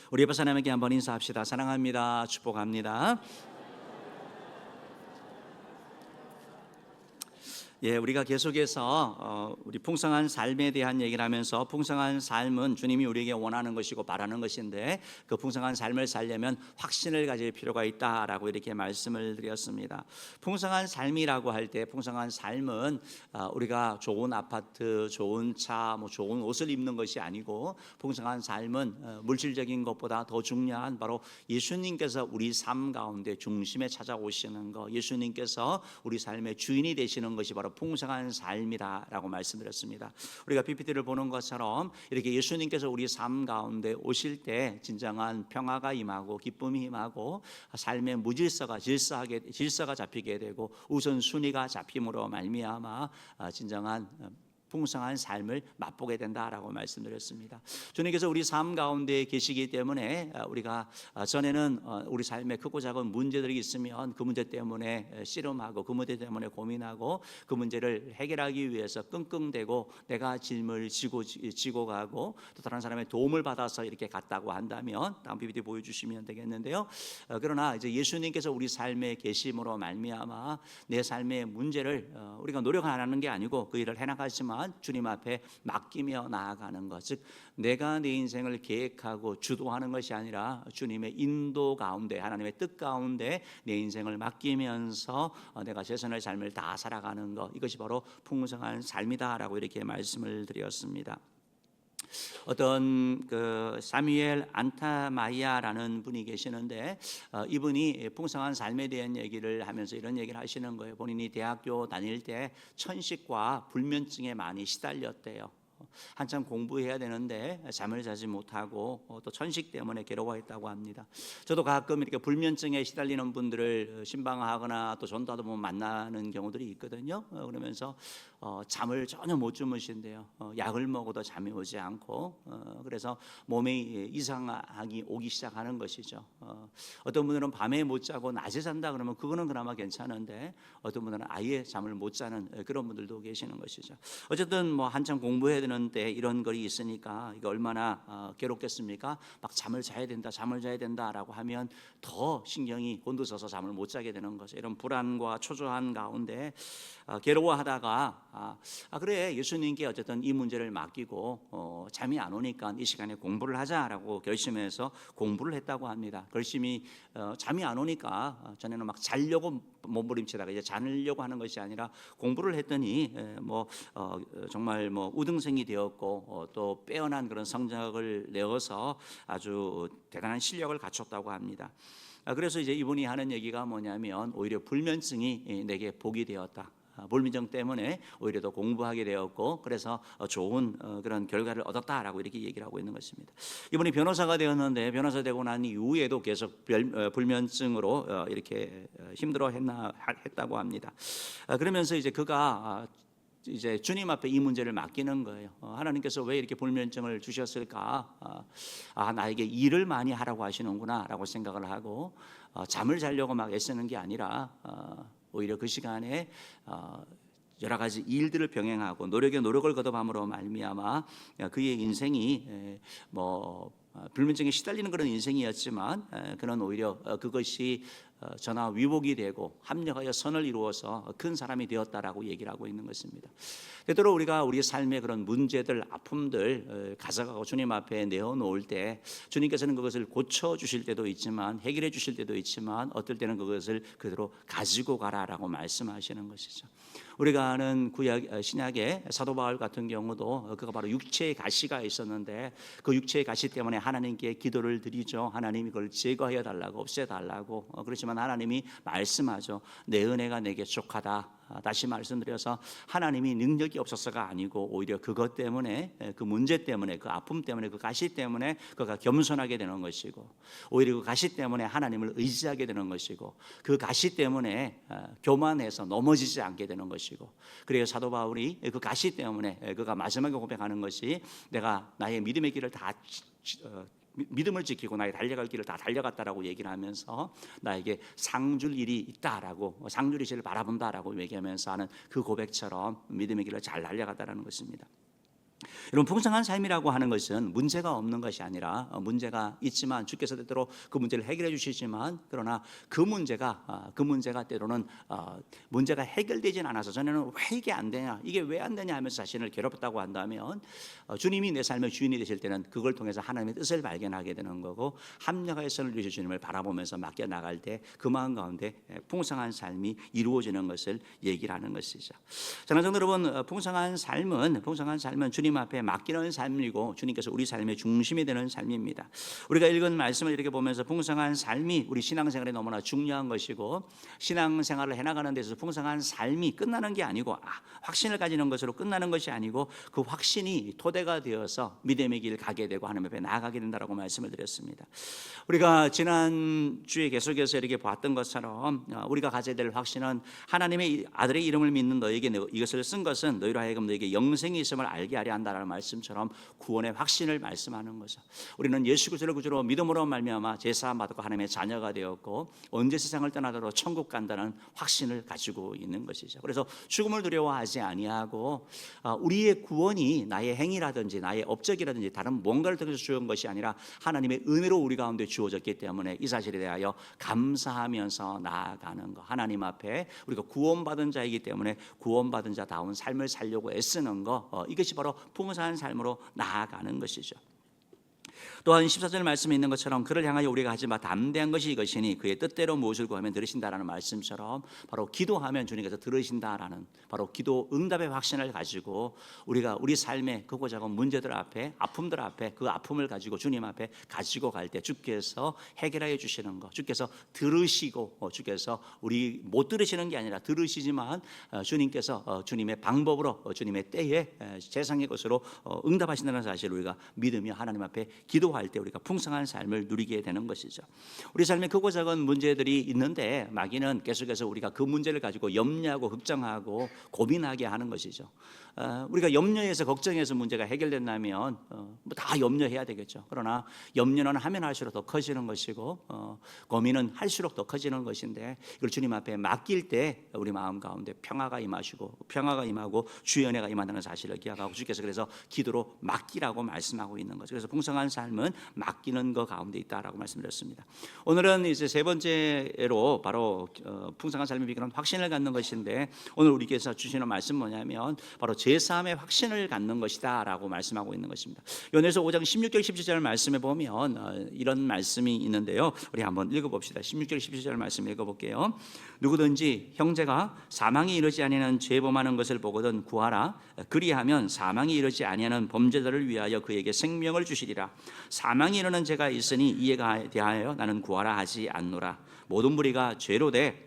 우리 옆에 사람에게 한번 인사합시다. 사랑합니다. 축복합니다. 예, 우리가 계속해서 우리 풍성한 삶에 대한 얘기를 하면서, 풍성한 삶은 주님이 우리에게 원하는 것이고 바라는 것인데, 그 풍성한 삶을 살려면 확신을 가질 필요가 있다라고 이렇게 말씀을 드렸습니다. 풍성한 삶이라고 할 때, 풍성한 삶은 우리가 좋은 아파트, 좋은 차, 좋은 옷을 입는 것이 아니고, 풍성한 삶은 물질적인 것보다 더 중요한 바로 예수님께서 우리 삶 가운데 중심에 찾아오시는 것, 예수님께서 우리 삶의 주인이 되시는 것이 바로 풍성한 삶이다라고 말씀드렸습니다. 우리가 PPT를 보는 것처럼 이렇게 예수님께서 우리 삶 가운데 오실 때 진정한 평화가 임하고 기쁨이 임하고 삶의 무질서가 질서가 잡히게 되고 우선순위가 잡힘으로 말미암아 진정한 풍성한 삶을 맛보게 된다라고 말씀드렸습니다. 주님께서 우리 삶 가운데 계시기 때문에 우리가 전에는 우리 삶에 크고 작은 문제들이 있으면 그 문제 때문에 씨름하고 그 문제 때문에 고민하고 그 문제를 해결하기 위해서 끙끙대고 내가 짐을 지고 가고 또 다른 사람의 도움을 받아서 이렇게 갔다고 한다면 다음 PPT 보여주시면 되겠는데요. 그러나 이제 예수님께서 우리 삶에 계심으로 말미암아 내 삶의 문제를 우리가 노력 안 하는 게 아니고 그 일을 해나가지만 주님 앞에 맡기며 나아가는 것, 즉 내가 내 인생을 계획하고 주도하는 것이 아니라 주님의 인도 가운데, 하나님의 뜻 가운데 내 인생을 맡기면서 내가 최선의 삶을 다 살아가는 것, 이것이 바로 풍성한 삶이다라고 이렇게 말씀을 드렸습니다. 어떤 그 사뮤엘 안타마이아라는 분이 계시는데 이분이 풍성한 삶에 대한 얘기를 하면서 이런 얘기를 하시는 거예요. 본인이 대학교 다닐 때 천식과 불면증에 많이 시달렸대요. 한참 공부해야 되는데 잠을 자지 못하고 또 천식 때문에 괴로워했다고 합니다. 저도 가끔 이렇게 불면증에 시달리는 분들을 신방하거나 또 전도하다 보면 만나는 경우들이 있거든요. 그러면서 잠을 전혀 못 주무신대요. 약을 먹어도 잠이 오지 않고 그래서 몸에 이상하기 오기 시작하는 것이죠. 어떤 분들은 밤에 못 자고 낮에 잔다 그러면 그거는 그나마 괜찮은데 어떤 분들은 아예 잠을 못 자는 그런 분들도 계시는 것이죠. 어쨌든 뭐 한참 공부해야 되는데 이런 것이 있으니까 이게 얼마나 괴롭겠습니까? 막 잠을 자야 된다라고 하면 더 신경이 곤두서서 잠을 못 자게 되는 거죠. 이런 불안과 초조한 가운데 괴로워하다가 그래, 예수님께 어쨌든 이 문제를 맡기고 잠이 안 오니까 이 시간에 공부를 하자라고 결심해서 공부를 했다고 합니다. 결심이 잠이 안 오니까 전에는 막 자려고 몸부림치다가 이제 자려고 하는 것이 아니라 공부를 했더니 정말 우등생이 되었고 또 빼어난 그런 성적을 내어서 아주 대단한 실력을 갖췄다고 합니다. 그래서 이제 이분이 하는 얘기가 뭐냐면 오히려 불면증이 내게 복이 되었다. 불면증 때문에 오히려 더 공부하게 되었고 그래서 좋은 그런 결과를 얻었다라고 이렇게 얘기를 하고 있는 것입니다. 이분이 변호사가 되었는데 변호사 되고 난 이후에도 계속 불면증으로 이렇게 힘들어했다고 합니다. 그러면서 이제 그가 이제 주님 앞에 이 문제를 맡기는 거예요. 하나님께서 왜 이렇게 불면증을 주셨을까? 나에게 일을 많이 하라고 하시는구나라고 생각을 하고 잠을 자려고 막 애쓰는 게 아니라 오히려 그 시간에 여러 가지 일들을 병행하고 노력을 거듭함으로 말미암아 그의 인생이 불면증에 시달리는 그런 인생이었지만 그는 오히려 그것이 전화위복이 되고 합력하여 선을 이루어서 큰 사람이 되었다라고 얘기를 하고 있는 것입니다. 되도록 우리가 우리 삶의 그런 문제들, 아픔들 가져가고 주님 앞에 내어놓을 때 주님께서는 그것을 고쳐주실 때도 있지만 해결해 주실 때도 있지만 어떨 때는 그것을 그대로 가지고 가라라고 말씀하시는 것이죠. 우리가 아는 신약의 사도 바울 같은 경우도 그가 바로 육체의 가시가 있었는데 그 육체의 가시 때문에 하나님께 기도를 드리죠. 하나님이 그걸 제거하여 달라고, 없애달라고. 그렇지만 하나님이 말씀하죠. 내 은혜가 내게 족하다. 다시 말씀드려서 하나님이 능력이 없어서가 아니고 오히려 그것 때문에, 그 문제 때문에, 그 아픔 때문에, 그 가시 때문에 그가 겸손하게 되는 것이고 오히려 그 가시 때문에 하나님을 의지하게 되는 것이고 그 가시 때문에 교만해서 넘어지지 않게 되는 것이고 그래서 사도 바울이 그 가시 때문에 그가 마지막에 고백하는 것이 내가 나의 믿음의 길을 다 믿음을 지키고 나의 달려갈 길을 다 달려갔다라고 얘기를 하면서 나에게 상 줄 일이 있다라고, 상 줄 일을 바라본다라고 얘기하면서 하는 그 고백처럼 믿음의 길을 잘 달려갔다라는 것입니다. 여러분, 풍성한 삶이라고 하는 것은 문제가 없는 것이 아니라 문제가 있지만 주께서 때때로 그 문제를 해결해 주시지만, 그러나 그 문제가 때로는 문제가 해결되진 않아서 저는 왜 이게 안 되냐, 이게 왜 안 되냐 하면서 자신을 괴롭혔다고 한다면 주님이 내 삶의 주인이 되실 때는 그걸 통해서 하나님의 뜻을 발견하게 되는 거고, 합력하여 선을 이루실 주님을 바라보면서 맡겨 나갈 때 그 마음 가운데 풍성한 삶이 이루어지는 것을 얘기를 하는 것이죠. 저는 여러분, 풍성한 삶은 주님 앞에 맡기는 삶이고 주님께서 우리 삶의 중심이 되는 삶입니다. 우리가 읽은 말씀을 이렇게 보면서 풍성한 삶이 우리 신앙생활에 너무나 중요한 것이고, 신앙생활을 해나가는 데서 풍성한 삶이 끝나는 게 아니고 확신을 가지는 것으로 끝나는 것이 아니고, 그 확신이 토대가 되어서 믿음의 길 가게 되고 하나님 앞에 나아가게 된다라고 말씀을 드렸습니다. 우리가 지난 주에 계속해서 이렇게 봤던 것처럼 우리가 가져야 될 확신은 하나님의 아들의 이름을 믿는 너에게 이것을 쓴 것은 너희로 하여금 너에게 영생이 있음을 알게 하려 한다라는 말씀처럼 구원의 확신을 말씀하는 거죠. 우리는 예수 그리스도를 구주로 믿음으로 말미암아 제사함 받고 하나님의 자녀가 되었고, 언제 세상을 떠나더라도 천국 간다는 확신을 가지고 있는 것이죠. 그래서 죽음을 두려워하지 아니하고 우리의 구원이 나의 행위라든지 나의 업적이라든지 다른 뭔가를 통해서 주어진 것이 아니라 하나님의 은혜로 우리 가운데 주어졌기 때문에 이 사실에 대하여 감사하면서 나아가는 것, 하나님 앞에 우리가 구원받은 자이기 때문에 구원받은 자다운 삶을 살려고 애쓰는 것, 이것이 바로 풍성한 삶으로 나아가는 것이죠. 또한 14절 말씀에 있는 것처럼 그를 향하여 우리가 하지 마 담대한 것이 이것이니 그의 뜻대로 무엇을 구하면 들으신다라는 말씀처럼, 바로 기도하면 주님께서 들으신다라는 바로 기도 응답의 확신을 가지고 우리가 우리 삶의 크고 작은 문제들 앞에, 아픔들 앞에, 그 아픔을 가지고 주님 앞에 가지고 갈 때 주께서 해결하여 주시는 것, 주께서 들으시고 주께서 우리 못 들으시는 게 아니라 들으시지만 주님께서 주님의 방법으로 주님의 때에 세상의 것으로 응답하신다는 사실을 우리가 믿으며 하나님 앞에 기도할 때 우리가 풍성한 삶을 누리게 되는 것이죠. 우리 삶에 크고 작은 문제들이 있는데 마귀는 계속해서 우리가 그 문제를 가지고 염려하고 걱정하고 고민하게 하는 것이죠. 우리가 염려해서 걱정해서 문제가 해결된다면 다 염려해야 되겠죠. 그러나 염려는 하면 할수록 더 커지는 것이고 고민은 할수록 더 커지는 것인데, 이걸 주님 앞에 맡길 때 우리 마음 가운데 평화가 임하고 주의 은혜가 임한다는 사실을 기억하고, 주께서 그래서 기도로 맡기라고 말씀하고 있는 거죠. 그래서 풍성한 삶은 맡기는 것 가운데 있다라고 말씀드렸습니다. 오늘은 이제 세 번째로 바로 풍성한 삶의 비결은 확신을 갖는 것인데, 오늘 우리께서 주시는 말씀 뭐냐면 바로 제사함의 확신을 갖는 것이다라고 말씀하고 있는 것입니다. 요한일서 5장 16절 17절 말씀에 보면 이런 말씀이 있는데요. 우리 한번 읽어봅시다. 16절 17절 말씀 읽어볼게요. 누구든지 형제가 사망이 이르지 아니하는 죄 범하는 것을 보거든 구하라. 그리하면 사망이 이르지 아니하는 범죄자를 위하여 그에게 생명을 주시리라. 사망이 이르는 죄가 있으니 이에 대하여 나는 구하라 하지 않노라. 모든 무리가 죄로 돼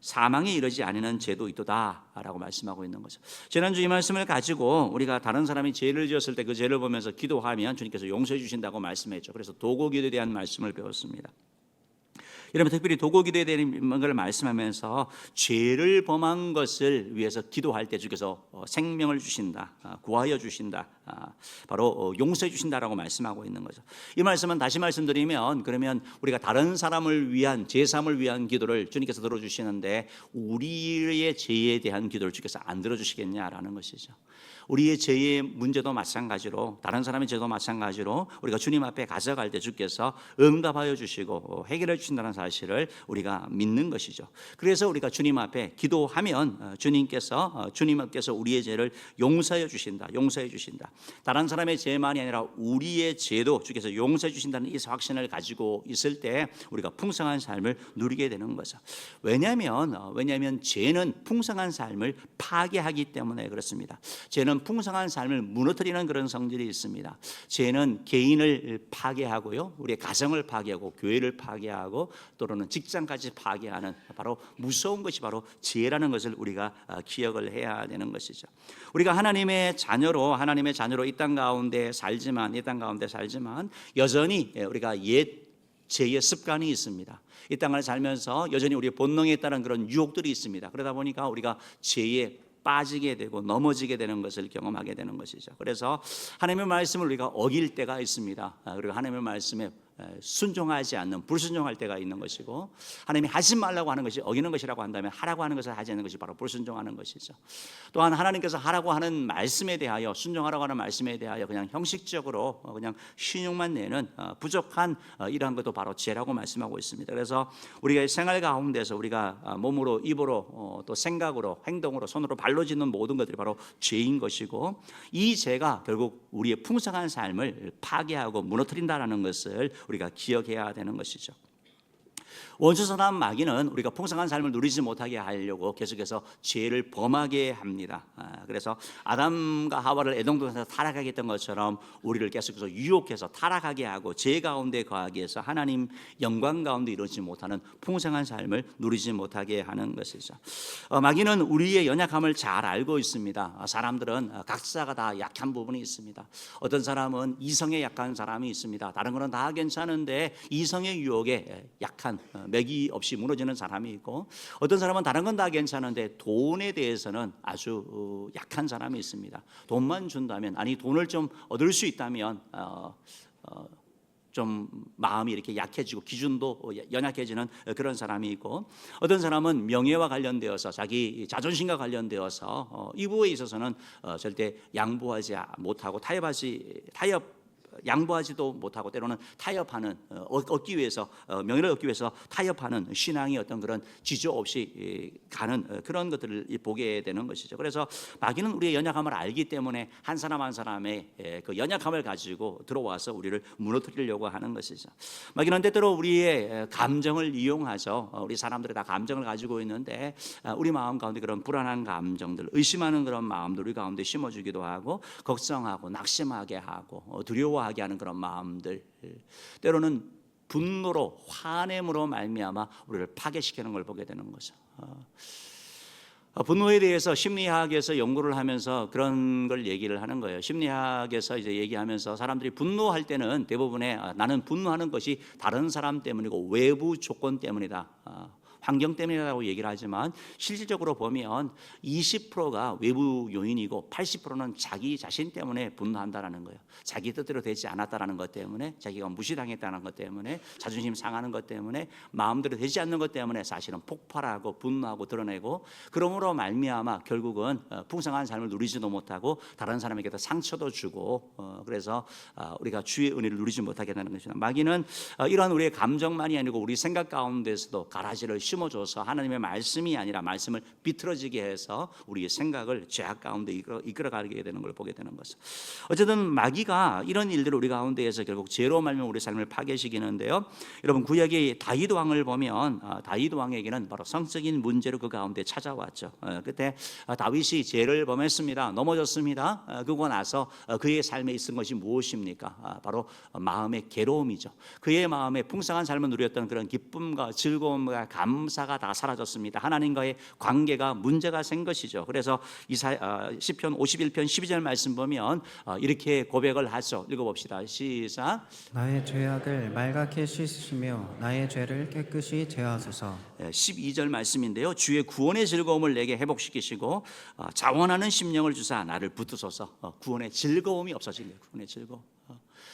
사망에 이르지 아니하는 죄도 있도다라고 말씀하고 있는 거죠. 지난주 이 말씀을 가지고 우리가 다른 사람이 죄를 지었을 때 그 죄를 보면서 기도하면 주님께서 용서해 주신다고 말씀했죠. 그래서 도고기도에 대한 말씀을 배웠습니다. 여러분, 특별히 도고기도에 대한 걸 말씀하면서 죄를 범한 것을 위해서 기도할 때 주께서 생명을 주신다, 구하여 주신다, 바로 용서해 주신다라고 말씀하고 있는 거죠. 이 말씀은 다시 말씀드리면, 그러면 우리가 다른 사람을 위한 제사함을 위한 기도를 주님께서 들어주시는데 우리의 죄에 대한 기도를 주께서 안 들어주시겠냐라는 것이죠. 우리의 죄의 문제도 마찬가지로, 다른 사람의 죄도 마찬가지로 우리가 주님 앞에 가져갈 때 주께서 응답하여 주시고 해결해 주신다는 사실을 우리가 믿는 것이죠. 그래서 우리가 주님 앞에 기도하면 주님께서 우리의 죄를 용서해 주신다. 다른 사람의 죄만이 아니라 우리의 죄도 주께서 용서해 주신다는 이 확신을 가지고 있을 때 우리가 풍성한 삶을 누리게 되는 거죠. 왜냐하면 죄는 풍성한 삶을 파괴하기 때문에 그렇습니다. 죄는 풍성한 삶을 무너뜨리는 그런 성질이 있습니다. 죄는 개인을 파괴하고요, 우리의 가정을 파괴하고 교회를 파괴하고 또는 직장까지 파괴하는 바로 무서운 것이 바로 죄라는 것을 우리가 기억을 해야 되는 것이죠. 우리가 하나님의 자녀로 이 땅 가운데 살지만 여전히 우리가 옛 죄의 습관이 있습니다. 이 땅을 살면서 여전히 우리의 본능에 따른 그런 유혹들이 있습니다. 그러다 보니까 우리가 죄에 빠지게 되고 넘어지게 되는 것을 경험하게 되는 것이죠. 그래서 하나님의 말씀을 우리가 어길 때가 있습니다. 그리고 하나님의 말씀에 순종하지 않는 불순종할 때가 있는 것이고, 하나님이 하지 말라고 하는 것이 어기는 것이라고 한다면 하라고 하는 것을 하지 않는 것이 바로 불순종하는 것이죠. 또한 하나님께서 하라고 하는 말씀에 대하여, 순종하라고 하는 말씀에 대하여 그냥 형식적으로 그냥 신용만 내는 부족한 이러한 것도 바로 죄라고 말씀하고 있습니다. 그래서 우리가 생활 가운데서 우리가 몸으로, 입으로, 또 생각으로, 행동으로, 손으로, 발로 짓는 모든 것들이 바로 죄인 것이고, 이 죄가 결국 우리의 풍성한 삶을 파괴하고 무너뜨린다는 것을 우리가 기억해야 되는 것이죠. 원수사단 마귀는 우리가 풍성한 삶을 누리지 못하게 하려고 계속해서 죄를 범하게 합니다. 그래서 아담과 하와를 에덴 동산에서 타락하게 했던 것처럼 우리를 계속해서 유혹해서 타락하게 하고 죄 가운데 거하게 해서 하나님 영광 가운데 이루지 못하는 풍성한 삶을 누리지 못하게 하는 것이죠. 마귀는 우리의 연약함을 잘 알고 있습니다. 사람들은 각자가 다 약한 부분이 있습니다. 어떤 사람은 이성에 약한 사람이 있습니다. 다른 거는 다 괜찮은데 이성의 유혹에 약한, 맥이 없이 무너지는 사람이 있고, 어떤 사람은 다른 건 다 괜찮은데 돈에 대해서는 아주 약한 사람이 있습니다. 돈만 준다면, 아니 돈을 좀 얻을 수 있다면 좀 마음이 이렇게 약해지고 기준도 연약해지는 그런 사람이 있고, 어떤 사람은 명예와 관련되어서 자기 자존심과 관련되어서 이 부분에 있어서는 절대 양보하지 못하고 양보하지도 못하고 때로는 타협하는, 얻기 위해서, 명예를 얻기 위해서 타협하는 신앙이 어떤 그런 지조 없이 가는 그런 것들을 보게 되는 것이죠. 그래서 마귀는 우리의 연약함을 알기 때문에 한 사람 한 사람의 그 연약함을 가지고 들어와서 우리를 무너뜨리려고 하는 것이죠. 마귀는 때때로 우리의 감정을 이용하죠. 우리 사람들이 다 감정을 가지고 있는데 우리 마음 가운데 그런 불안한 감정들, 의심하는 그런 마음들 우리 가운데 심어주기도 하고, 걱정하고 낙심하게 하고 두려워하게 하는 그런 마음들, 때로는 분노로, 화냄으로 말미암아 우리를 파괴시키는 걸 보게 되는 거죠. 분노에 대해서 심리학에서 연구를 하면서 그런 걸 얘기를 하는 거예요. 심리학에서 이제 얘기하면서 사람들이 분노할 때는 대부분의 나는 분노하는 것이 다른 사람 때문이고 외부 조건 때문이다, 환경 때문이라고 얘기를 하지만 실질적으로 보면 20%가 외부 요인이고 80%는 자기 자신 때문에 분노한다라는 거예요. 자기 뜻대로 되지 않았다라는 것 때문에, 자기가 무시당했다는 것 때문에, 자존심 상하는 것 때문에, 마음대로 되지 않는 것 때문에 사실은 폭발하고 분노하고 드러내고, 그러므로 말미암아 결국은 풍성한 삶을 누리지도 못하고 다른 사람에게도 상처도 주고, 그래서 우리가 주의 은혜를 누리지 못하게 되는 것입니다. 마귀는 이러한 우리의 감정만이 아니고 우리 생각 가운데서도 가라지를 심어줘서 하나님의 말씀이 아니라 말씀을 비틀어지게 해서 우리의 생각을 죄악 가운데 이끌어가게 되는 걸 보게 되는 것이죠. 어쨌든 마귀가 이런 일들을 우리 가운데에서 결국 죄로 말미암아 우리 삶을 파괴시키는데요. 여러분, 구약의 다윗 왕을 보면 다윗 왕에게는 바로 성적인 문제로 그 가운데 찾아왔죠. 그때 다윗이 죄를 범했습니다. 넘어졌습니다. 그러고 나서 그의 삶에 있은 것이 무엇입니까? 바로 마음의 괴로움이죠. 그의 마음에 풍성한 삶을 누렸던 그런 기쁨과 즐거움과 감사가 다 사라졌습니다. 하나님과의 관계가 문제가 생 것이죠. 그래서 시편 51편 12절 말씀 보면 이렇게 고백을 하죠. 읽어봅시다. 시작. 나의 죄악을 말갛게 씻으시며 나의 죄를 깨끗이 제하소서. 12절 말씀인데요. 주의 구원의 즐거움을 내게 회복시키시고 자원하는 심령을 주사 나를 붙드소서. 구원의 즐거움이 없어지는 거예요. 구원의 즐거움.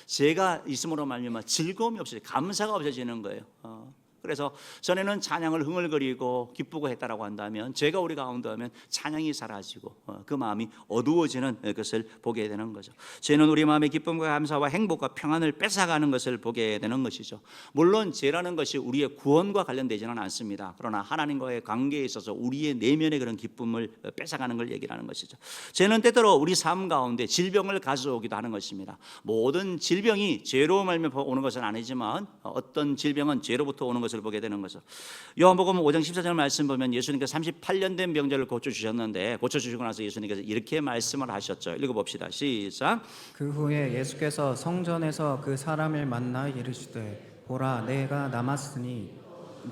죄가 있음으로 말미암아 즐거움이 없어지고 감사가 없어지는 거예요. 그래서 전에는 찬양을 흥얼거리고 기쁘고 했다라고 한다면, 죄가 우리 가운데 하면 찬양이 사라지고 그 마음이 어두워지는 것을 보게 되는 거죠. 죄는 우리 마음의 기쁨과 감사와 행복과 평안을 뺏어가는 것을 보게 되는 것이죠. 물론 죄라는 것이 우리의 구원과 관련되지는 않습니다. 그러나 하나님과의 관계에 있어서 우리의 내면의 그런 기쁨을 뺏어가는 걸 얘기하는 것이죠. 죄는 때때로 우리 삶 가운데 질병을 가져오기도 하는 것입니다. 모든 질병이 죄로 말미암아 오는 것은 아니지만 어떤 질병은 죄로부터 오는 것을 보게 되는 거죠. 요한복음 5장 14절 말씀 보면 예수님께서 38년 된 병자를 고쳐주셨는데, 고쳐주시고 나서 예수님께서 이렇게 말씀을 하셨죠. 읽어봅시다. 시작. 그 후에 예수께서 성전에서 그 사람을 만나 이르시되 보라, 내가 남았으니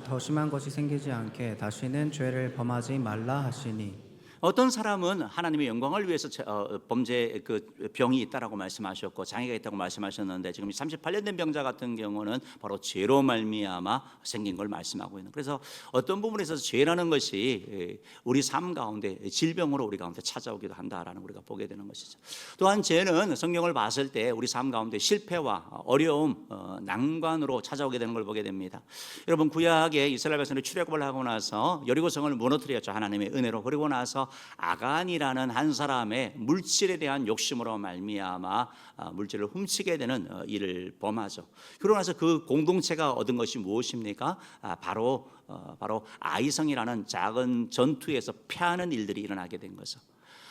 더 심한 것이 생기지 않게 다시는 죄를 범하지 말라 하시니. 어떤 사람은 하나님의 영광을 위해서 범죄 그 병이 있다라고 말씀하셨고 장애가 있다고 말씀하셨는데 지금 38년 된 병자 같은 경우는 바로 죄로 말미암아 생긴 걸 말씀하고 있는. 그래서 어떤 부분에서 죄라는 것이 우리 삶 가운데 질병으로 우리 가운데 찾아오기도 한다라는 우리가 보게 되는 것이죠. 또한 죄는 성경을 봤을 때 우리 삶 가운데 실패와 어려움, 난관으로 찾아오게 되는 걸 보게 됩니다. 여러분 구약에 이스라엘 백성들이 출애굽을 하고 나서 여리고성을 무너뜨렸죠. 하나님의 은혜로. 그리고 나서 아간이라는 한 사람의 물질에 대한 욕심으로 말미암아 물질을 훔치게 되는 일을 범하죠. 그러고 나서 그 공동체가 얻은 것이 무엇입니까? 바로 아이성이라는 작은 전투에서 패하는 일들이 일어나게 된 거죠.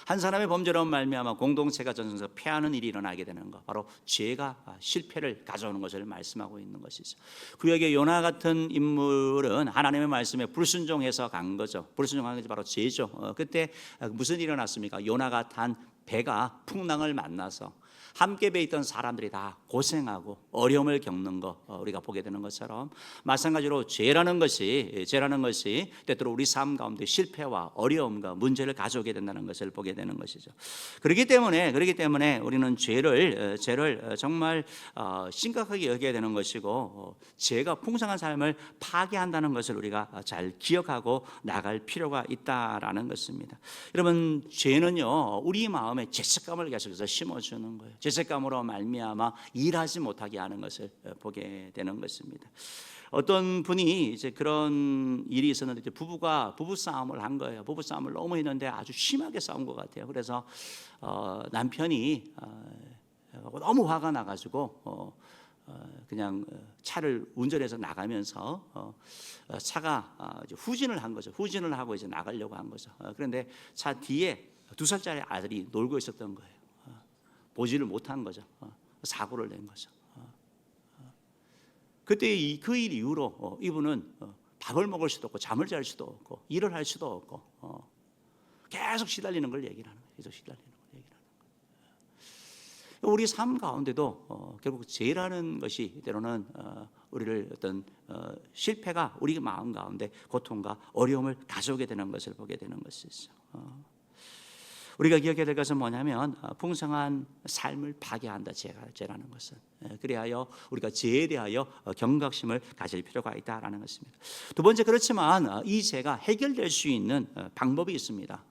한 사람의 범죄로 말미암아 공동체가 전쟁에서 패하는 일이 일어나게 되는 것, 바로 죄가 실패를 가져오는 것을 말씀하고 있는 것이죠. 구약의 요나 같은 인물은 하나님의 말씀에 불순종해서 간 거죠. 불순종한 것이 바로 죄죠. 그때 무슨 일이 일어났습니까? 요나가 탄 배가 풍랑을 만나서 함께 배 있던 사람들이 다 고생하고 어려움을 겪는 거 우리가 보게 되는 것처럼 마찬가지로 죄라는 것이 때때로 우리 삶 가운데 실패와 어려움과 문제를 가져오게 된다는 것을 보게 되는 것이죠. 그렇기 때문에 우리는 죄를 정말 심각하게 여겨야 되는 것이고 죄가 풍성한 삶을 파괴한다는 것을 우리가 잘 기억하고 나갈 필요가 있다라는 것입니다. 여러분 죄는요 우리 마음에 죄책감을 계속해서 심어주는 거예요. 죄책감으로 말미암아 일하지 못하게 하는 것을 보게 되는 것입니다. 어떤 분이 이제 그런 일이 있었는데 이제 부부 싸움을 한 거예요. 부부 싸움을 너무 했는데 아주 심하게 싸운 것 같아요. 그래서 남편이 너무 화가 나가지고 그냥 차를 운전해서 나가면서 차가 후진을 한 거죠. 후진을 하고 이제 나가려고 한 거죠. 그런데 차 뒤에 2살짜리 아들이 놀고 있었던 거예요. 보지를 못한 거죠. 사고를 낸 거죠. 그때 그 일 이후로 이분은 밥을 먹을 수도 없고 잠을 잘 수도 없고 일을 할 수도 없고 계속 시달리는 걸 얘기를 하는 거예요. 계속 시달리는 걸 얘기를 하는 거예요. 우리 삶 가운데도 결국 죄라는 것이 때로는 우리를 어떤 실패가 우리 마음 가운데 고통과 어려움을 가져오게 되는 것을 보게 되는 것이죠. 우리가 기억해야 될 것은 뭐냐면 풍성한 삶을 파괴한다. 죄라는 것은. 그리하여 우리가 죄에 대하여 경각심을 가질 필요가 있다라는 것입니다. 두 번째, 그렇지만 이 죄가 해결될 수 있는 방법이 있습니다.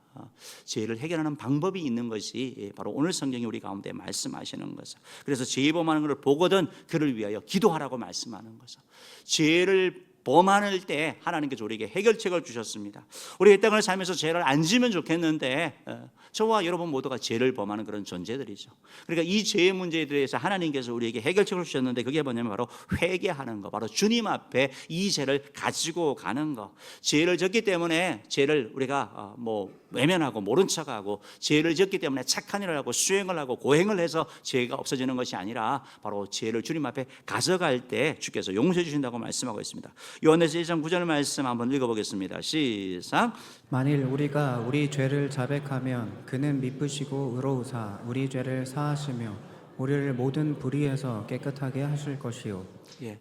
죄를 해결하는 방법이 있는 것이 바로 오늘 성경이 우리 가운데 말씀하시는 거죠. 그래서 죄 범하는 것을 보거든 그를 위하여 기도하라고 말씀하는 거죠. 죄를 범할 때 하나님께서 우리에게 해결책을 주셨습니다. 우리가 이 땅을 살면서 죄를 안 지면 좋겠는데 저와 여러분 모두가 죄를 범하는 그런 존재들이죠. 그러니까 이 죄의 문제에 대해서 하나님께서 우리에게 해결책을 주셨는데 그게 뭐냐면 바로 회개하는 거, 바로 주님 앞에 이 죄를 가지고 가는 거. 죄를 졌기 때문에 죄를 우리가 외면하고 모른 척하고 죄를 졌기 때문에 착한 일을 하고 수행을 하고 고행을 해서 죄가 없어지는 것이 아니라 바로 죄를 주님 앞에 가져갈 때 주께서 용서해 주신다고 말씀하고 있습니다. 요한에서 1장 9절 말씀 한번 읽어보겠습니다. 시작. 만일 우리가 우리 죄를 자백하면 그는 미쁘시고 의로우사 우리 죄를 사하시며 우리를 모든 불의에서 깨끗하게 하실 것이요. 예.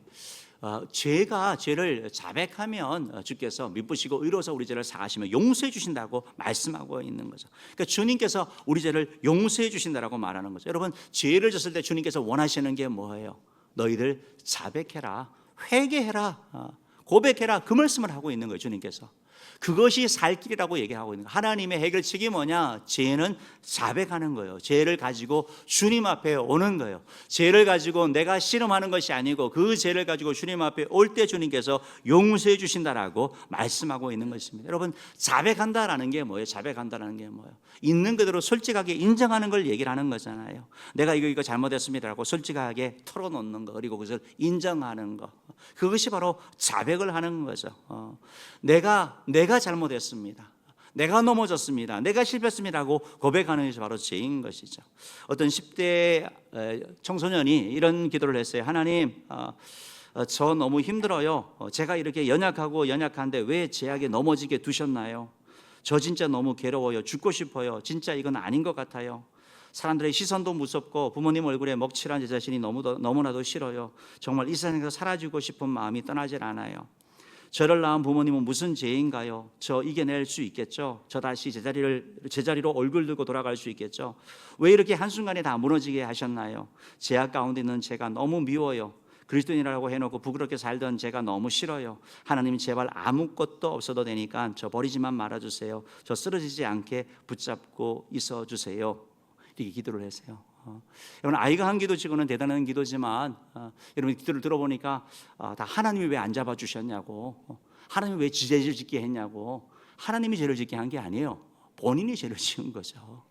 죄를 자백하면 주께서 미쁘시고 의로워서 우리 죄를 사하시며 용서해 주신다고 말씀하고 있는 거죠. 그러니까 주님께서 우리 죄를 용서해 주신다라고 말하는 거죠. 여러분 죄를 졌을 때 주님께서 원하시는 게 뭐예요? 너희들 자백해라, 회개해라, 고백해라, 그 말씀을 하고 있는 거예요. 주님께서 그것이 살 길이라고 얘기하고 있는 거예요. 하나님의 해결책이 뭐냐? 죄는 자백하는 거예요. 죄를 가지고 주님 앞에 오는 거예요. 죄를 가지고 내가 씨름하는 것이 아니고 그 죄를 가지고 주님 앞에 올 때 주님께서 용서해 주신다라고 말씀하고 있는 것입니다. 여러분 자백한다라는 게 뭐예요? 자백한다라는 게 뭐예요? 있는 그대로 솔직하게 인정하는 걸 얘기를 하는 거잖아요. 내가 이거 잘못했습니다라고 솔직하게 털어놓는 거, 그리고 그것을 인정하는 거, 그것이 바로 자백을 하는 거죠. 내가 잘못했습니다. 내가 넘어졌습니다. 내가 실패했습니다라고 고백하는 것이 바로 죄인 것이죠. 어떤 10대 청소년이 이런 기도를 했어요. 하나님, 저 너무 힘들어요. 제가 이렇게 연약한데 왜 죄악에 넘어지게 두셨나요? 저 진짜 너무 괴로워요. 죽고 싶어요. 진짜 이건 아닌 것 같아요. 사람들의 시선도 무섭고 부모님 얼굴에 먹칠한 제 자신이 너무나도 싫어요. 정말 이 세상에서 사라지고 싶은 마음이 떠나질 않아요. 저를 낳은 부모님은 무슨 죄인가요? 저 이겨낼 수 있겠죠? 저 다시 제자리로 얼굴 들고 돌아갈 수 있겠죠? 왜 이렇게 한순간에 다 무너지게 하셨나요? 죄악 가운데 있는 제가 너무 미워요. 그리스도인이라고 해놓고 부끄럽게 살던 제가 너무 싫어요. 하나님 제발 아무것도 없어도 되니까 저 버리지만 말아주세요. 저 쓰러지지 않게 붙잡고 있어주세요. 이렇게 기도를 했어요. 여러분, 아이가 한 기도 치고는 대단한 기도지만 여러분 기도를 들어보니까 다 하나님이 왜 안 잡아주셨냐고, 하나님이 왜 죄를 짓게 했냐고. 하나님이 죄를 짓게 한 게 아니에요. 본인이 죄를 지은 거죠.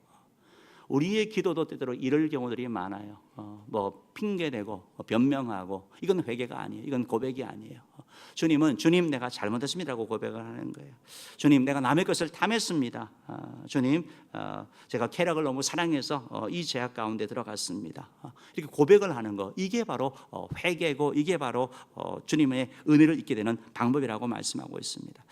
우리의 기도도 때때로 이럴 경우들이 많아요. 뭐 핑계대고 변명하고, 이건 회개가 아니에요. 이건 고백이 아니에요. 주님은 주님 내가 잘못했습니다라고 고백을 하는 거예요. 주님 내가 남의 것을 탐했습니다. 주님 제가 쾌락을 너무 사랑해서 이 죄악 가운데 들어갔습니다. 이렇게 고백을 하는 거, 이게 바로 회개고, 이게 바로 주님의 은혜를 잊게 되는 방법이라고 말씀하고 있습니다.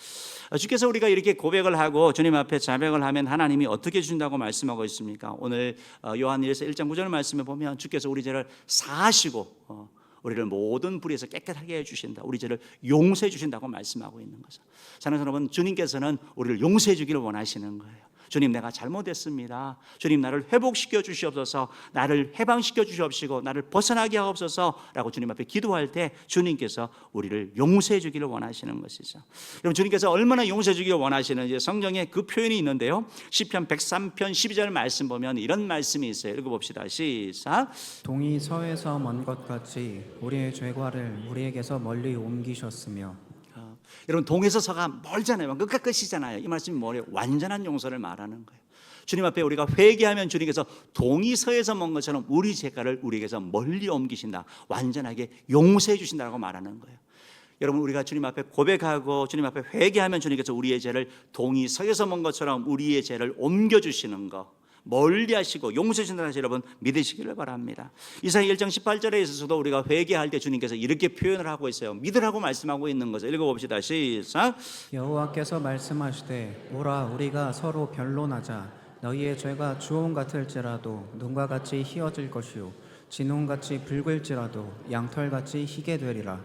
주께서 우리가 이렇게 고백을 하고 주님 앞에 자백을 하면 하나님이 어떻게 주신다고 말씀하고 있습니까? 오늘 요한일서 1장 9절 말씀에 보면 주께서 우리 죄를 사하시고 우리를 모든 불의에서 깨끗하게 해주신다, 우리 죄를 용서해 주신다고 말씀하고 있는 거죠. 사랑하는 여러분, 주님께서는 우리를 용서해 주기를 원하시는 거예요. 주님 내가 잘못했습니다. 주님 나를 회복시켜 주시옵소서, 나를 해방시켜 주시옵시고 나를 벗어나게 하옵소서 라고 주님 앞에 기도할 때 주님께서 우리를 용서해 주기를 원하시는 것이죠. 여러분, 주님께서 얼마나 용서해 주기를 원하시는지 성경에 그 표현이 있는데요, 시편 103편 12절 말씀 보면 이런 말씀이 있어요. 읽어봅시다. 시작. 동이 서에서 먼 것 같이 우리의 죄과를 우리에게서 멀리 옮기셨으며. 여러분, 동에서 서가 멀잖아요. 끝과 끝이잖아요. 이 말씀이 뭐예요? 완전한 용서를 말하는 거예요. 주님 앞에 우리가 회개하면 주님께서 동이 서에서 먼 것처럼 우리 죄가를 우리에게서 멀리 옮기신다, 완전하게 용서해 주신다고 말하는 거예요. 여러분, 우리가 주님 앞에 고백하고 주님 앞에 회개하면 주님께서 우리의 죄를 동이 서에서 먼 것처럼 우리의 죄를 옮겨주시는 거, 멀리 하시고 용서해 주신다는 것을 여러분 믿으시기를 바랍니다. 이사야 1장 18절에 있어서도 우리가 회개할 때 주님께서 이렇게 표현을 하고 있어요. 믿으라고 말씀하고 있는 것을 읽어봅시다. 시작. 여호와께서 말씀하시되 오라 우리가 서로 변론하자. 너희의 죄가 주홍 같을지라도 눈과 같이 희어질 것이요 진홍같이 붉을지라도 양털같이 희게 되리라.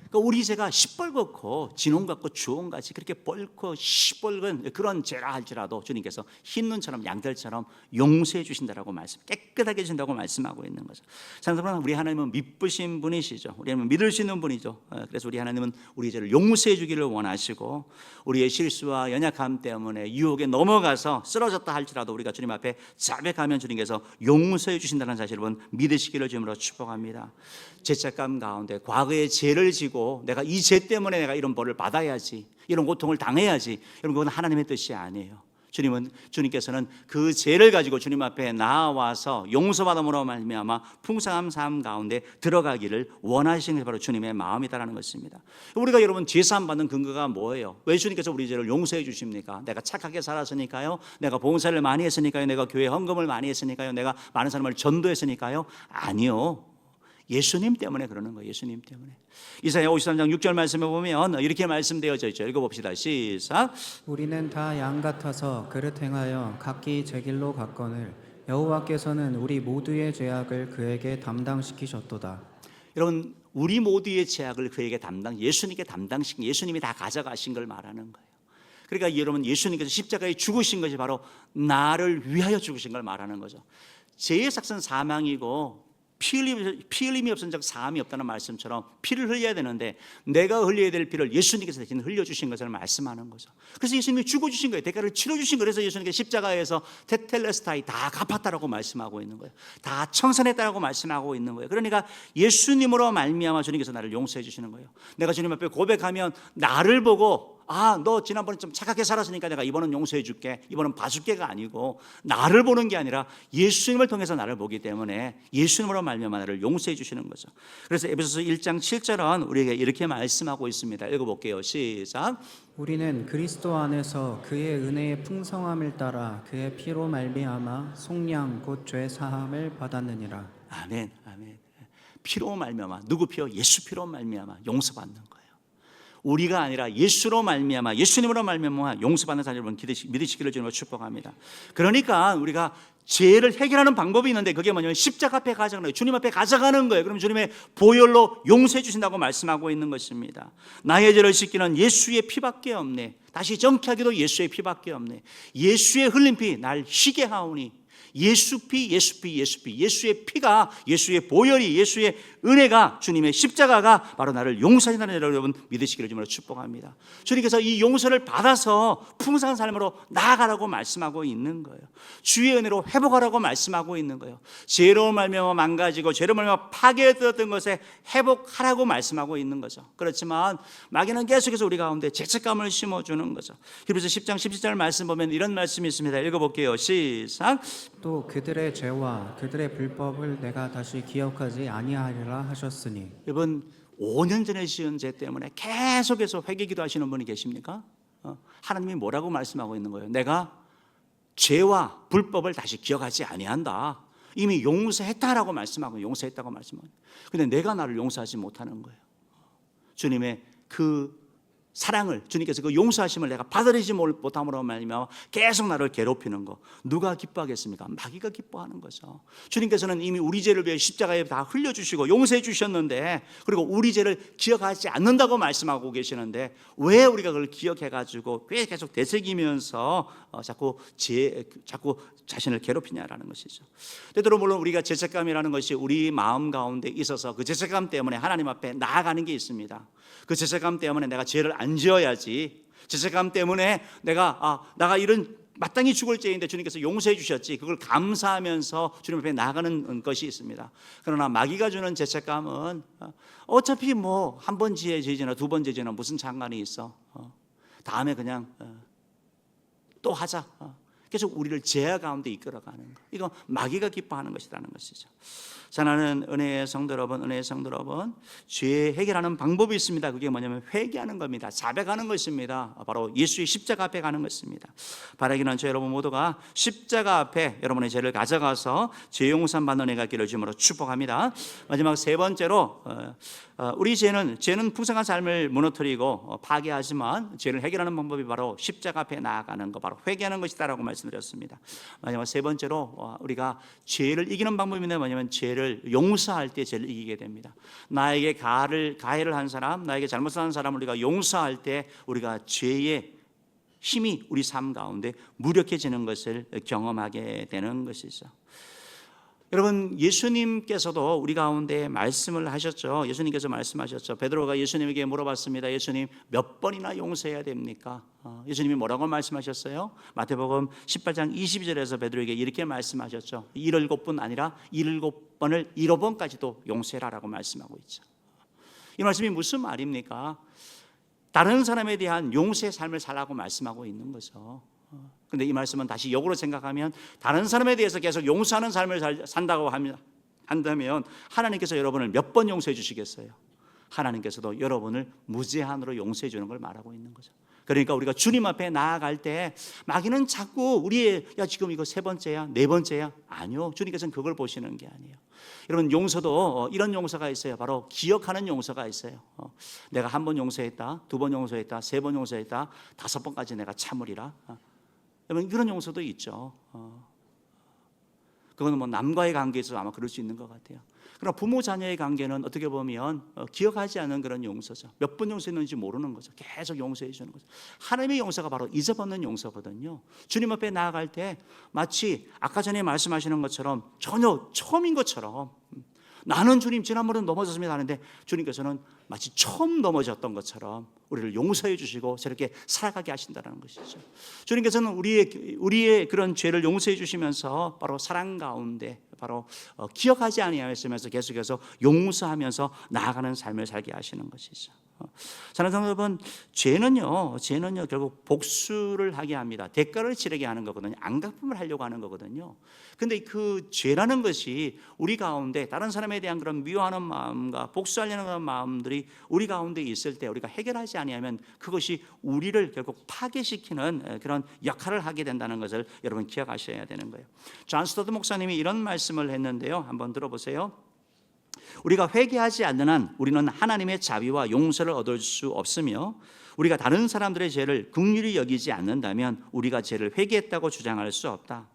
그러니까 우리 죄가 시뻘겋고 진홍 같고 주홍 같이 그렇게 뻘고 시뻘건 그런 죄라 할지라도 주님께서 흰 눈처럼 양털처럼 용서해 주신다라고 말씀, 깨끗하게 해준다고 말씀하고 있는 거죠. 사랑하는 우리 하나님은 미쁘신 분이시죠. 우리 하나님은 믿을 수 있는 분이죠. 그래서 우리 하나님은 우리 죄를 용서해 주기를 원하시고, 우리의 실수와 연약함 때문에 유혹에 넘어가서 쓰러졌다 할지라도 우리가 주님 앞에 자백하면 주님께서 용서해 주신다는 사실을 믿으시기를 주님으로 축복합니다. 죄책감 가운데 과거의 죄를 지고 내가 이 죄 때문에 내가 이런 벌을 받아야지, 이런 고통을 당해야지, 여러분 그건 하나님의 뜻이 아니에요. 주님께서는 그 죄를 가지고 주님 앞에 나와서 용서받음으로 말미암아 풍성한 삶 가운데 들어가기를 원하시는 게 바로 주님의 마음이다라는 것입니다. 우리가 여러분 죄사함 받는 근거가 뭐예요? 왜 주님께서 우리 죄를 용서해 주십니까? 내가 착하게 살았으니까요? 내가 봉사를 많이 했으니까요? 내가 교회 헌금을 많이 했으니까요? 내가 많은 사람을 전도했으니까요? 아니요. 예수님 때문에 그러는 거예요. 예수님 때문에. 이사야 53장 6절 말씀에 보면 이렇게 말씀되어져 있죠. 읽어봅시다. 시작. 우리는 다 양 같아서 그릇 행하여 각기 제 길로 갔거늘 여호와께서는 우리 모두의 죄악을 그에게 담당시키셨도다. 여러분, 우리 모두의 죄악을 그에게 예수님께 담당시킨, 예수님이 다 가져가신 걸 말하는 거예요. 그러니까 여러분, 예수님께서 십자가에 죽으신 것이 바로 나를 위하여 죽으신 걸 말하는 거죠. 죄의 삭은 사망이고 피 흘림이 없은 적 사함이 없다는 말씀처럼 피를 흘려야 되는데 내가 흘려야 될 피를 예수님께서 대신 흘려주신 것을 말씀하는 거죠. 그래서 예수님이 죽어주신 거예요. 대가를 치러주신 거예요. 그래서 예수님께서 십자가에서 테텔레스타이 다 갚았다라고 말씀하고 있는 거예요. 다 청산했다라고 말씀하고 있는 거예요. 그러니까 예수님으로 말미암아 주님께서 나를 용서해 주시는 거예요. 내가 주님 앞에 고백하면 나를 보고 너 지난번에 좀 착하게 살았으니까 내가 이번은 용서해 줄게, 이번은 봐줄게가 아니고 나를 보는 게 아니라 예수님을 통해서 나를 보기 때문에 예수님으로 말미암아 나를 용서해 주시는 거죠. 그래서 에베소서 1장 7절은 우리에게 이렇게 말씀하고 있습니다. 읽어볼게요. 시작. 우리는 그리스도 안에서 그의 은혜의 풍성함을 따라 그의 피로 말미암아 속량 곧 죄 사함을 받았느니라. 아멘. 아멘. 피로 말미암아, 누구 피로? 예수 피로 말미암아 용서받는 거예요. 우리가 아니라 예수로 말미암아, 예수님으로 말미암아 용서받는 사람 여러분 믿으시기를 주님으로 축복합니다. 그러니까 우리가 죄를 해결하는 방법이 있는데 그게 뭐냐면 십자가 앞에 가져가는 거예요. 주님 앞에 가져가는 거예요. 그럼 주님의 보혈로 용서해 주신다고 말씀하고 있는 것입니다. 나의 죄를 씻기는 예수의 피밖에 없네. 다시 정케하기도 예수의 피밖에 없네. 예수의 흘린 피 날 희게 하오니. 예수 피, 예수 피, 예수 피, 예수의 피가, 예수의 보혈이, 예수의 은혜가, 주님의 십자가가 바로 나를 용서하신다는 여러분 믿으시기를 주님으로 축복합니다. 주님께서 이 용서를 받아서 풍성한 삶으로 나아가라고 말씀하고 있는 거예요. 주의 은혜로 회복하라고 말씀하고 있는 거예요. 죄로 말미암아 망가지고 죄로 말미암아 파괴되었던 것에 회복하라고 말씀하고 있는 거죠. 그렇지만 마귀는 계속해서 우리 가운데 죄책감을 심어주는 거죠. 히브리서 10장 17절 말씀 보면 이런 말씀이 있습니다. 읽어볼게요. 시작. 또 그들의 죄와 그들의 불법을 내가 다시 기억하지 아니하리라 하셨으니. 여러분 5년 전에 지은 죄 때문에 계속해서 회개기도 하시는 분이 계십니까? 하나님이 뭐라고 말씀하고 있는 거예요? 내가 죄와 불법을 다시 기억하지 아니한다. 이미 용서했다라고 말씀하고 용서했다고 말씀하고. 근데 내가 나를 용서하지 못하는 거예요. 주님의 그 사랑을, 주님께서 그 용서하심을 내가 받아들이지 못함으로 말미암아 계속 나를 괴롭히는 거, 누가 기뻐하겠습니까? 마귀가 기뻐하는 거죠. 주님께서는 이미 우리 죄를 위해 십자가에 다 흘려주시고 용서해 주셨는데, 그리고 우리 죄를 기억하지 않는다고 말씀하고 계시는데 왜 우리가 그걸 기억해가지고 꽤 계속 되새기면서 자꾸 자신을 괴롭히냐라는 것이죠. 때때로 물론 우리가 죄책감이라는 것이 우리 마음 가운데 있어서 그 죄책감 때문에 하나님 앞에 나아가는 게 있습니다. 그 죄책감 때문에 내가 죄를 안 지어야지, 죄책감 때문에 내가 이런 마땅히 죽을 죄인데 주님께서 용서해 주셨지, 그걸 감사하면서 주님 앞에 나아가는 것이 있습니다. 그러나 마귀가 주는 죄책감은 어차피 뭐 한 번 죄지나 두 번 죄지나 무슨 상관이 있어, 다음에 그냥 또 하자, 계속 우리를 죄 가운데 이끌어가는 것, 이거 마귀가 기뻐하는 것이라는 것이죠. 사랑하는 은혜의 성도 여러분, 죄 해결하는 방법이 있습니다. 그게 뭐냐면 회개하는 겁니다. 자백하는 것입니다. 바로 예수의 십자가 앞에 가는 것입니다. 바라기는 저 여러분 모두가 십자가 앞에 여러분의 죄를 가져가서 죄 용서 받는 은혜가 있기를 주님으로 축복합니다. 마지막 세 번째로 우리 죄는 풍성한 삶을 무너뜨리고 파괴하지만 죄를 해결하는 방법이 바로 십자가 앞에 나아가는 것, 바로 회개하는 것이다라고 말씀드렸습니다. 마지막 세 번째로 우리가 죄를 이기는 방법이 뭐냐면 죄를 용서할 때 죄를 이기게 됩니다. 나에게 가해를 한 사람, 나에게 잘못한 사람을 우리가 용서할 때 우리가 죄의 힘이 우리 삶 가운데 무력해지는 것을 경험하게 되는 것이죠. 여러분, 예수님께서도 우리 가운데 말씀을 하셨죠. 예수님께서 말씀하셨죠. 베드로가 예수님에게 물어봤습니다. 예수님, 몇 번이나 용서해야 됩니까? 예수님이 뭐라고 말씀하셨어요? 마태복음 18장 22절에서 베드로에게 이렇게 말씀하셨죠. 17번 아니라 17번을 7번까지도 용서해라라고 말씀하고 있죠. 이 말씀이 무슨 말입니까? 다른 사람에 대한 용서의 삶을 살라고 말씀하고 있는 거죠. 근데 이 말씀은 다시 역으로 생각하면 다른 사람에 대해서 계속 용서하는 삶을 산다고 한다면 하나님께서 여러분을 몇 번 용서해 주시겠어요? 하나님께서도 여러분을 무제한으로 용서해 주는 걸 말하고 있는 거죠. 그러니까 우리가 주님 앞에 나아갈 때 마귀는 자꾸 우리의 지금 이거 세 번째야, 네 번째야, 아니요. 주님께서는 그걸 보시는 게 아니에요. 여러분, 용서도 이런 용서가 있어요. 바로 기억하는 용서가 있어요. 내가 한 번 용서했다, 두 번 용서했다, 세 번 용서했다, 5번까지 내가 참으리라. 여러분, 그런 용서도 있죠. 그거는 뭐 남과의 관계에서 아마 그럴 수 있는 것 같아요. 그러나 부모 자녀의 관계는 어떻게 보면 기억하지 않는 그런 용서죠. 몇 번 용서했는지 모르는 거죠. 계속 용서해 주는 거죠. 하나님의 용서가 바로 잊어버리는 용서거든요. 주님 앞에 나아갈 때 마치 아까 전에 말씀하시는 것처럼 전혀 처음인 것처럼, 나는 주님 지난번에 넘어졌습니다 하는데 주님께서는 마치 처음 넘어졌던 것처럼 우리를 용서해 주시고 저렇게 살아가게 하신다는 것이죠. 주님께서는 우리의 그런 죄를 용서해 주시면서 바로 사랑 가운데 바로 기억하지 아니하였으면서 계속해서 용서하면서 나아가는 삶을 살게 하시는 것이죠. 사랑하는 성도 여러분, 죄는요 결국 복수를 하게 합니다. 대가를 치르게 하는 거거든요. 안갚음을 하려고 하는 거거든요. 근데 그 죄라는 것이 우리 가운데 다른 사람에 대한 그런 미워하는 마음과 복수하려는 그런 마음들이 우리 가운데 있을 때 우리가 해결하지 아니하면 그것이 우리를 결국 파괴시키는 그런 역할을 하게 된다는 것을 여러분 기억하셔야 되는 거예요. 존 스토트 목사님이 이런 말씀을 했는데요. 한번 들어보세요. 우리가 회개하지 않는 한 우리는 하나님의 자비와 용서를 얻을 수 없으며, 우리가 다른 사람들의 죄를 긍휼히 여기지 않는다면 우리가 죄를 회개했다고 주장할 수 없다.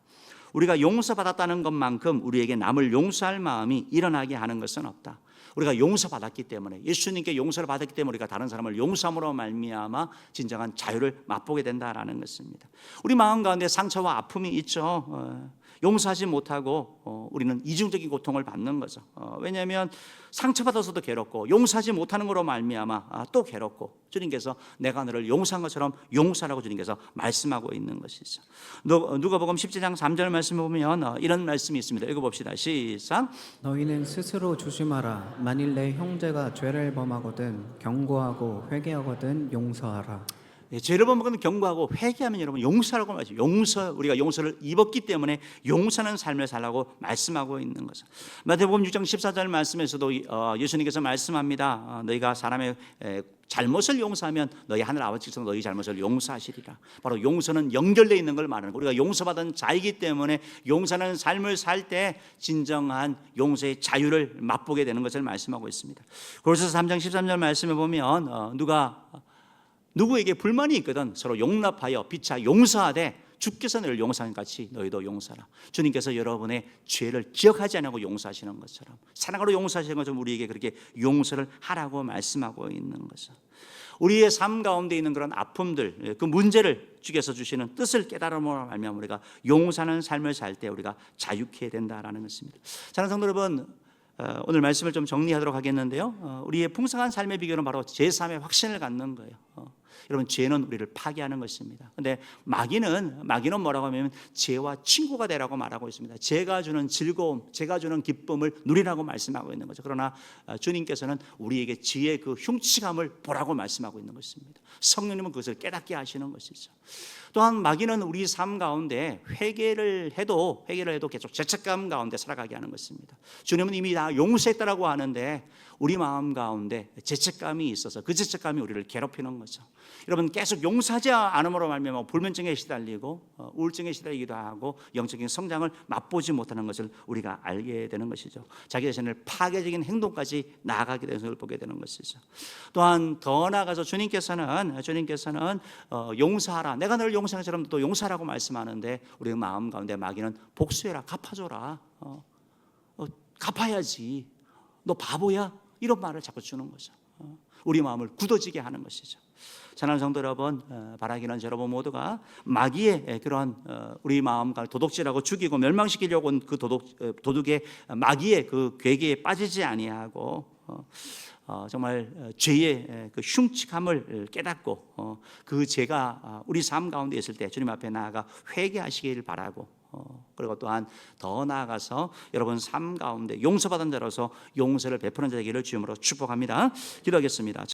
우리가 용서받았다는 것만큼 우리에게 남을 용서할 마음이 일어나게 하는 것은 없다. 우리가 용서받았기 때문에, 예수님께 용서를 받았기 때문에 우리가 다른 사람을 용서함으로 말미암아 진정한 자유를 맛보게 된다라는 것입니다. 우리 마음 가운데 상처와 아픔이 있죠. 용서하지 못하고 우리는 이중적인 고통을 받는 거죠. 왜냐하면 상처받아서도 괴롭고 용서하지 못하는 것으로 말미암아 또 괴롭고, 주님께서 내가 너를 용서한 것처럼 용서하라고 주님께서 말씀하고 있는 것이죠. 누가복음 17장 3절 말씀을 보면 이런 말씀이 있습니다. 읽어봅시다. 시작. 너희는 스스로 조심하라. 만일 내 형제가 죄를 범하거든 경고하고 회개하거든 용서하라. 죄를 범하거든 경고하고 회개하면 여러분 용서라고 말이죠. 우리가 용서를 입었기 때문에 용서하는 삶을 살라고 말씀하고 있는 거죠. 마태복음 6장 14절 말씀에서도 예수님께서 말씀합니다. 너희가 사람의 잘못을 용서하면 너희 하늘 아버지께서 너희 잘못을 용서하시리라. 바로 용서는 연결되어 있는 걸 말하는 거예요. 우리가 용서받은 자이기 때문에 용서하는 삶을 살 때 진정한 용서의 자유를 맛보게 되는 것을 말씀하고 있습니다. 골로새서 3장 13절 말씀에 보면 누구에게 불만이 있거든 서로 용납하여 피차 용서하되 주께서 너를 용서한 같이 너희도 용서하라. 주님께서 여러분의 죄를 기억하지 않고 용서하시는 것처럼, 사랑으로 용서하시는 것처럼 우리에게 그렇게 용서를 하라고 말씀하고 있는 거죠. 우리의 삶 가운데 있는 그런 아픔들, 그 문제를 주께서 주시는 뜻을 깨달음으로 말미암아 우리가 용서하는 삶을 살 때 우리가 자유케 된다라는 것입니다. 사랑하는 성도 여러분, 오늘 말씀을 좀 정리하도록 하겠는데요. 우리의 풍성한 삶의 비결은 바로 제3의 확신을 갖는 거예요. 여러분, 죄는 우리를 파괴하는 것입니다. 그런데 마귀는 뭐라고 하면 죄와 친구가 되라고 말하고 있습니다. 죄가 주는 즐거움, 죄가 주는 기쁨을 누리라고 말씀하고 있는 거죠. 그러나 주님께서는 우리에게 죄의 그 흉측함을 보라고 말씀하고 있는 것입니다. 성령님은 그것을 깨닫게 하시는 것이죠. 또한 마귀는 우리 삶 가운데 회개를 해도 계속 죄책감 가운데 살아가게 하는 것입니다. 주님은 이미 다 용서했다라고 하는데 우리 마음 가운데 죄책감이 있어서 그 죄책감이 우리를 괴롭히는 거죠. 여러분, 계속 용서하지 않음으로 말미암아 불면증에 시달리고 우울증에 시달리기도 하고 영적인 성장을 맛보지 못하는 것을 우리가 알게 되는 것이죠. 자기 자신을 파괴적인 행동까지 나아가게 되는 것을 보게 되는 것이죠. 또한 더 나아가서 주님께서는 용서하라, 내가 너를 용서한 것처럼 또 용서하라고 말씀하는데 우리 마음 가운데 마귀는 복수해라, 갚아줘라, 갚아야지, 너 바보야, 이런 말을 자꾸 주는 거죠. 우리 마음을 굳어지게 하는 것이죠. 사랑하는 성도 여러분, 바라기는 여러분 모두가 마귀의 그러한 우리 마음을 도둑질하고 죽이고 멸망시키려고 온 그 도둑의 마귀의 그 괴계에 빠지지 아니하고 정말 죄의 그 흉측함을 깨닫고 그 죄가 우리 삶 가운데 있을 때 주님 앞에 나아가 회개하시기를 바라고, 그리고 또한 더 나아가서 여러분 삶 가운데 용서받은 자로서 용서를 베푸는 자에게를 주님으로 축복합니다. 기도하겠습니다.